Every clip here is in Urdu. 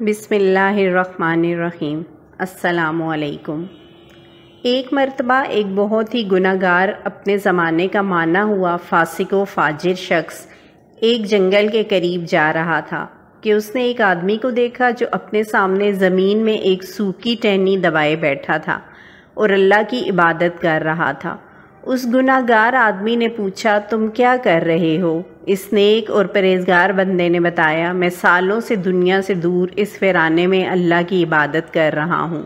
بسم اللہ الرحمن الرحیم۔ السلام علیکم۔ ایک مرتبہ ایک بہت ہی گناہ گار اپنے زمانے کا مانا ہوا فاسق و فاجر شخص ایک جنگل کے قریب جا رہا تھا کہ اس نے ایک آدمی کو دیکھا جو اپنے سامنے زمین میں ایک سوکھی ٹہنی دبائے بیٹھا تھا اور اللہ کی عبادت کر رہا تھا۔ اس گناہ گار آدمی نے پوچھا، تم کیا کر رہے ہو؟ اس نیک اور پرہیزگار بندے نے بتایا، میں سالوں سے دنیا سے دور اس ویرانے میں اللہ کی عبادت کر رہا ہوں۔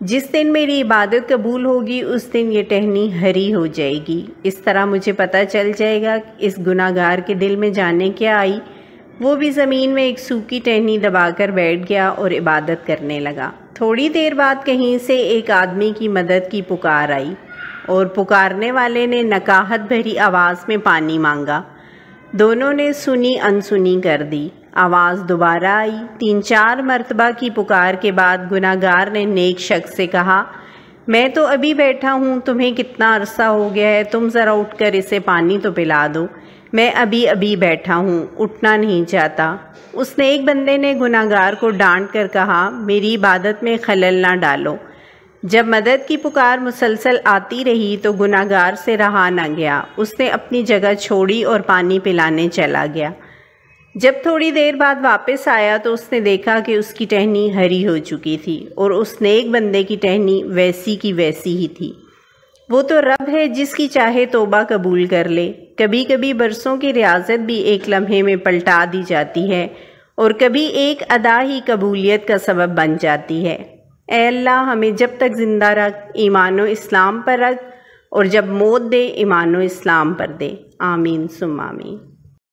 جس دن میری عبادت قبول ہوگی اس دن یہ ٹہنی ہری ہو جائے گی۔ اس طرح مجھے پتہ چل جائے گا کہ اس گناہ گار کے دل میں جانے کیا آئی۔ وہ بھی زمین میں ایک سوکھی ٹہنی دبا کر بیٹھ گیا اور عبادت کرنے لگا۔ تھوڑی دیر بعد کہیں سے ایک آدمی کی مدد کی پکار آئی اور پکارنے والے نے نکاہت بھری آواز میں پانی مانگا۔ دونوں نے سنی انسنی کر دی۔ آواز دوبارہ آئی۔ 3-4 مرتبہ کی پکار کے بعد گناہ گار نے نیک شخص سے کہا، میں تو ابھی بیٹھا ہوں، تمہیں کتنا عرصہ ہو گیا ہے، تم ذرا اٹھ کر اسے پانی تو پلا دو، میں ابھی بیٹھا ہوں، اٹھنا نہیں چاہتا۔ اس نیک بندے نے گناہ گار کو ڈانٹ کر کہا، میری عبادت میں خلل نہ ڈالو۔ جب مدد کی پکار مسلسل آتی رہی تو گناہ گار سے رہا نہ گیا۔ اس نے اپنی جگہ چھوڑی اور پانی پلانے چلا گیا۔ جب تھوڑی دیر بعد واپس آیا تو اس نے دیکھا کہ اس کی ٹہنی ہری ہو چکی تھی اور اس نیک بندے کی ٹہنی ویسی کی ویسی ہی تھی۔ وہ تو رب ہے جس کی چاہے توبہ قبول کر لے۔ کبھی کبھی برسوں کی ریاضت بھی ایک لمحے میں پلٹا دی جاتی ہے اور کبھی ایک ادا ہی قبولیت کا سبب بن جاتی ہے۔ اے اللہ، ہمیں جب تک زندہ رکھ، ایمان و اسلام پر رکھ، اور جب موت دے ایمان و اسلام پر دے۔ آمین ثم آمین۔